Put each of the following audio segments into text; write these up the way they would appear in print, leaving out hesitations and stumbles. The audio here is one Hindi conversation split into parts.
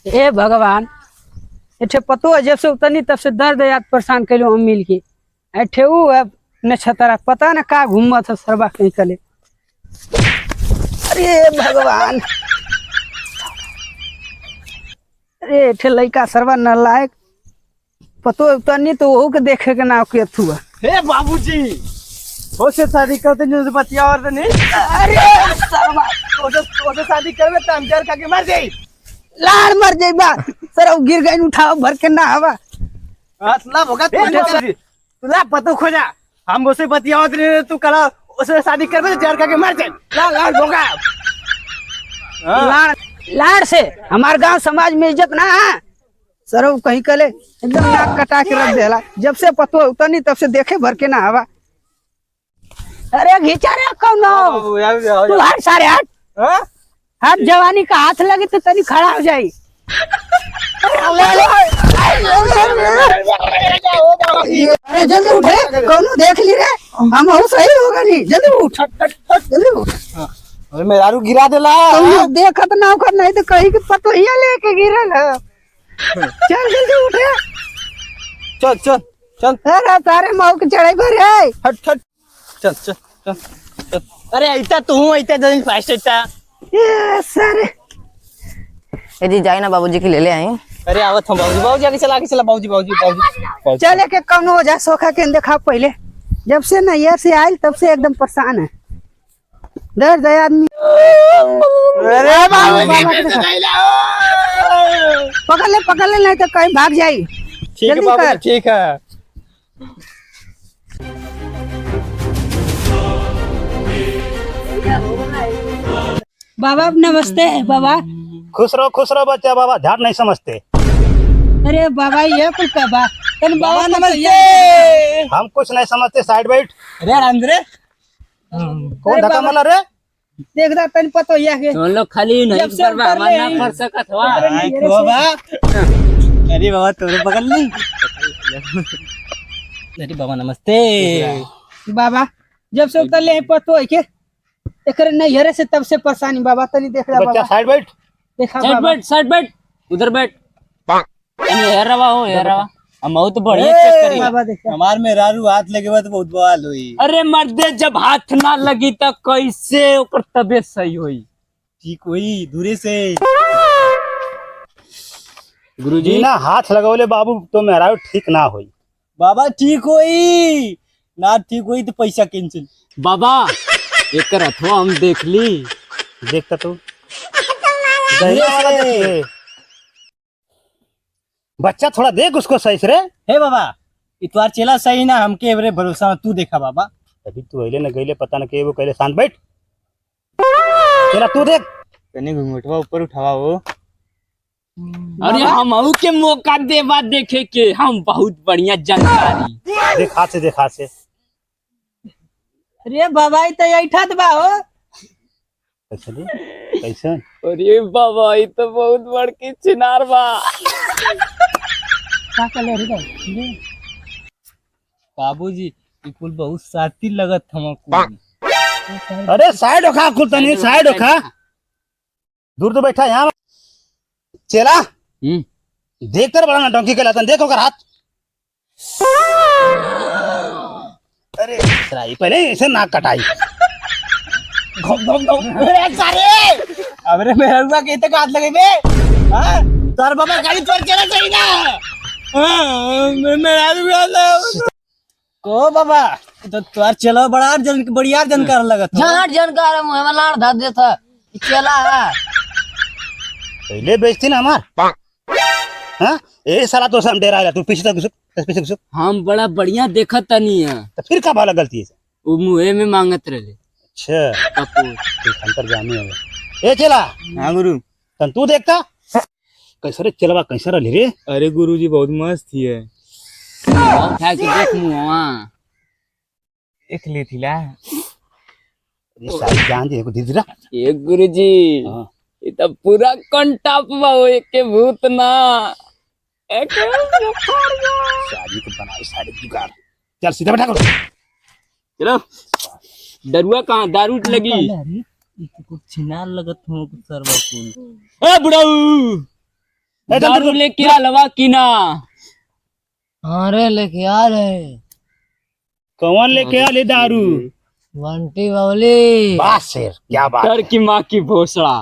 ए भगवान, एठे पतो है जब से उतनी तब से दर्द याद परेशान कैलो हम मिल के। एठे ऊ है नछतरा पता न का घूमा था सरबा कहीं कले। अरे भगवान, अरे एठे लड़का सरबा न लायक पतो उतनी तो वहू के देखे के ना के थुआ। हे बाबूजी, हो से शादी करते जो बतिया और नहीं। अरे सरबा ओसे शादी करबे त हम जर का के मर जाई। लाड़ मर जाइबा सर, अब गिर गई उठाओ भर के ना हवा। असला भोगा तुला पतो खोजा, हम ओसे बतिया और नहीं तू कला ओसे शादी करबे त जर का के मर जाई। ला ला भोगा लाड़ लाड़ से हमार गांव समाज में इज्जत ना है सर, कहीं कले एकदम नाक कटा के रख देला। जब से पतो उतनी तब से देखे भर के ना हवा। अरे घिचा रे कौनो, तू हट सारे हट। हां हाथ जवानी का हाथ लगे तो तनी खड़ा हो जाई। अरे जल्दी उठे, कौनो देख ली रे, हम हो सही होगा नहीं। जल्दी उठ, जल्दी उठ। अरे मेरारू गिरा देला। कौनो देखत ना होकर नहीं तो कहीं के पतो ही लेके गिरल है। चल जल्दी उठे। चल चल चल। अरे तारे मऊ के चढ़ाई पर है। हट हट चल चल चल चल। अरे ऐता तू ऐता जल्दी फास्ट ऐता। ये सर ए जी जाए ना बाबूजी की ले ले आई। अरे आवत हम बाबूजी, बाबूजी आगे चला बाबूजी बाबूजी बाबूजी। चले के कौनो हो जा सोखा के देखा पहले। जब से नैयर से आयल तब से एकदम परेशान है। दर्द है आदमी। अरे बाबूजी पकड़ ले नहीं तो कहीं भाग जाई। ठीक है जल्दी बाबूजी, कर। ठीक है। बाबा नमस्ते बाबा। खुश रहो बच्चा। बाबा झाड़ नहीं समझते। अरे बाबा ये कुछ बाबा तन बाबा नमस्ते। हम कुछ नहीं समझते। साइड बैठ। अरे आंद्रे कौन धक्का मारा रे? देखदा तन पतो ये के तुम लोग खाली नहीं जब से करवा उतर ले हमारा ना कर सकत हवा। बाबा। अरे बाबा तोरे पकड़ ली। अरे बाबा नमस्ते। बाबा जब से उतर ले पतो है के एकरे नैहरे से तब से परेशानी बाबा तनी देख रहा बच्चा बाबा। साइड बैठ। देखा साइड बाबा बैठ, साइड बैठ, उधर बैठ। ये रवा हो, ये रवा। हम बहुत बढ़िया ए, चेक करी। बाबा देखा। हमार में रारू हाथ लगे हुआ तो बहुत बवाल हुई। अरे मर्दे, जब हाथ ना लगी तो कैसे ओकर तबीयत सही होई? ठीक हुई दूरे से। गुरुजी बिना हाथ लगौले बाबू तो मेरा ठीक ना होई। बाबा ठीक हुई ना, ठीक हुई तो पैसा कैंसिल। बाबा एक रथवा हम देख ली। देखता तू दहिया वाला देखिए। बच्चा थोड़ा देख उसको सही से रे। हे बाबा इतवार चला सही ना, हमके एवरे भरोसा तू देखा बाबा। अभी तू अइले न गइले पता न के वो कहले शांत बैठ। चला तू देख। तने घुंघटवा ऊपर उठावा हो। अरे हम के मौका देवा देखे के, हम बहुत बढ़िया जानकारी। देख हाथ से, देख हाथ से। अरे बाबा ई तो ऐठत बा हो। कैसे रे? कैसे? अरे बाबा ये तो बहुत बड़की चिनार बा। का कर ले रे बाबूजी ई कुल बहुत साथी लगत हमको। अरे साइड होखा कुल तनी, साइड होखा। दूर तो बैठा यहाँ। चला देख कर बड़ा नटंकी के लातन देख ओकर हाथ। अरे सराई पहले ऐसे नाक कटाई। अरे सारे अबरे मेरा रुआ के तक हाथ लगे बे। हां तार बाबा गाड़ी पर चला सही ना। हां मेरा रुआ को बाबा तो तार चलो बढ़िया जानकार लगत हो। झाट जानकार मुंह में लाड़ धा देता चला है। पहले बेचती ना हमार। हाँ ए साला तो हम डेरा तू पीछे तक पीछे घुस। हम बड़ा बढ़िया देखत तनी है। तो फिर का भाला गलती है? वो मुँह में मांगत रहे अच्छा कपूर। अंतर जाने है। ए चला। हां गुरु। तन तू देखता कैसे रे चलवा कैसे रही रे? अरे गुरुजी बहुत मस्त ही है। उठा के देख मुँहवा। एक ले थीला। ये सारी जान दे को धीरे धीरे। ये गुरुजी हां ये तो पूरा कंटाप बा के भूत ना एक शादी को बनाई सारे जुगाड़। चल सीधा बैठा करो। चलो डरुआ कहाँ दारू लगी। कुछ छिनार लगत हो सरवा कुल। ए बुढ़ाऊ दारू लेके आलवा की ना। अरे लेके आ रहे कौन लेके आ ले दारू? बंटी बावली। वाह शेर, क्या बात। डर की माँ की भोसड़ा।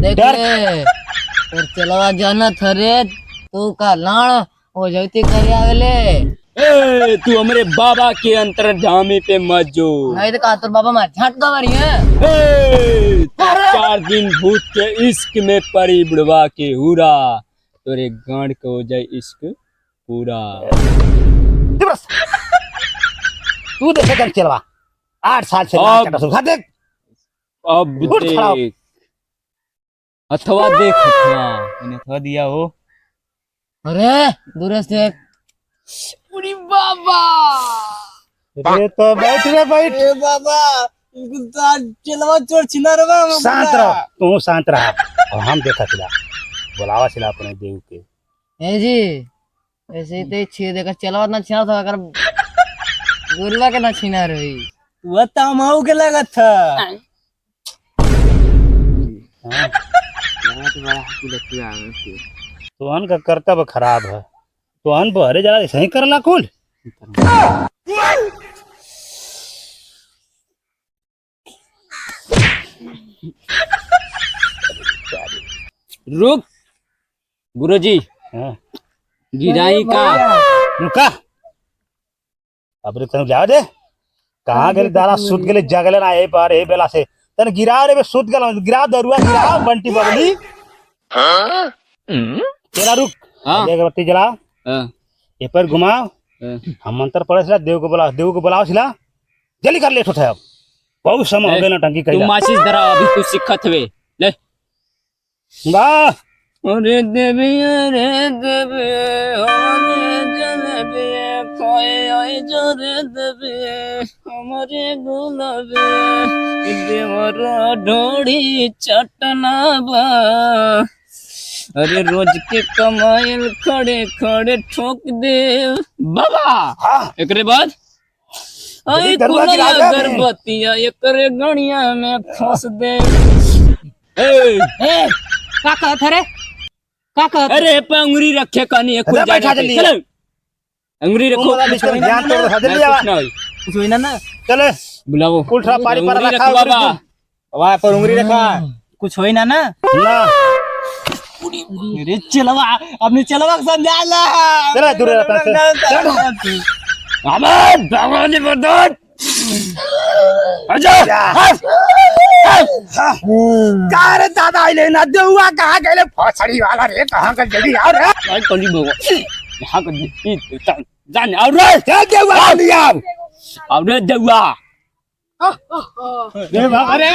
देख ले और चलवा जाना थरे तू का लाण हो जाती करे आवेले। ए तू हमरे बाबा के अंतर्जामी पे मत जो। नहीं तो का तोर बाबा मार झट गवरी है। ए, 4 दिन भूत के इश्क में पड़ी बुढ़वा के हुरा, तोरे गांड को हो जाए इश्क पूरा। तू देखे कर चलवा 8 साल से देख अब उठ खड़ा हो। देख अथवा देख अथवा मैंने अथवा दिया हो। अरे दूर से देख। उरी बाबा अरे तो बैठ रे बैठ। ए बाबा चलवा चोर छिना रे बाबा। शांत रहो, तू शांत रहा और हम देखा चिला बुलावा चिला अपने देव के। ए जी ऐसे ही ते छे देखा चलवा ना छीना था अगर गुरुवा के ना छीना रही। वो तमाऊ के लगा था। तोहन का कर्तव्य खराब है, तोहन बहरे जरा ऐसे ही करला कुल। रुक गुरुजी हाँ, गिराई का। रुका अब रे तनु जा दे। कहाँ गेले दारा सुत गेले जगले ना ए पार ए बेला से तन गिरा रे बे सुत गेला गिरा दरुआ गिरा बंटी बबली। तेरा रुक हाँ देख बत्ती जला हाँ, ए पर घुमाओ। हाँ। हम मंत्र पढ़े सिला देव को बुलाओ सिला जल्दी कर लेट उठाओ बहुत समय हो गया नौटंकी तू कइला। माचिस धरा अभी तू सिखत हुए ले। वाह अरे देवी अरे देवी हमारे जलेबी खोए आई जो रे देवी हमारे गुलाबी देवरा ढोड़ी चटना बा। अरे रोज के कमाइल खड़े खड़े ठोक दे बाबा। हाँ एकरे बाद आई दरुआ की कुलया राजा में। गर्भवतिया एकरे गणिया में फंस दे। ए ए का कहत रे का कहत। अरे पे अंगुरी रखे कनी एक अरे बैठा जल्दी। चलो अंगुरी रखो। तुम बीच में ध्यान तोड़ दो जल्दी आवा। कुछ हुई ना ना। चले बुलाओ उल्टा पारी पर अंगुरी रखा रखो बाबा। वहाँ पर उंगली रखा। कुछ हुई ना ना। ना अरे चलवा अपने चलवा समझा ला। चला दूर रहता से अबे बाबा ने बता आजा। कार दादा आइले ना देउआ कहाँ गए फसड़ी वाला रे कहाँ का जल्दी आओ रे। आई कली बाबा यहाँ का दिखी जान और रे चल देउआ लिया और रे देवा। अरे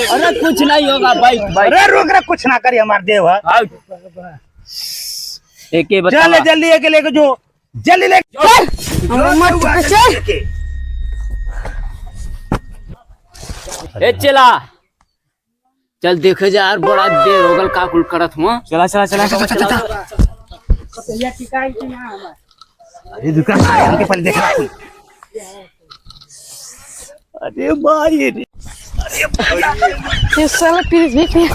अरे कुछ नहीं होगा भाई भाई। अरे रुक रे कुछ ना करी हमार देव है। एक ही बता चल जल्दी एक लेके जो जल्दी ले ए चला चल देखे जा यार बड़ा देर हो गल का कुल करत हुआ। चला चला चला अरे दुकान सारे हमके पहले देख रहा। अरे भाई रे ये साला पृथ्वी पे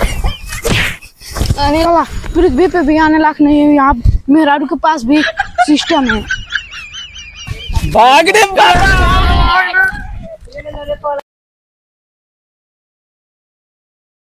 अरे वाला पृथ्वी पे भी आने लायक नहीं है। यहाँ मेहरारू के पास भी सिस्टम है। भाग दे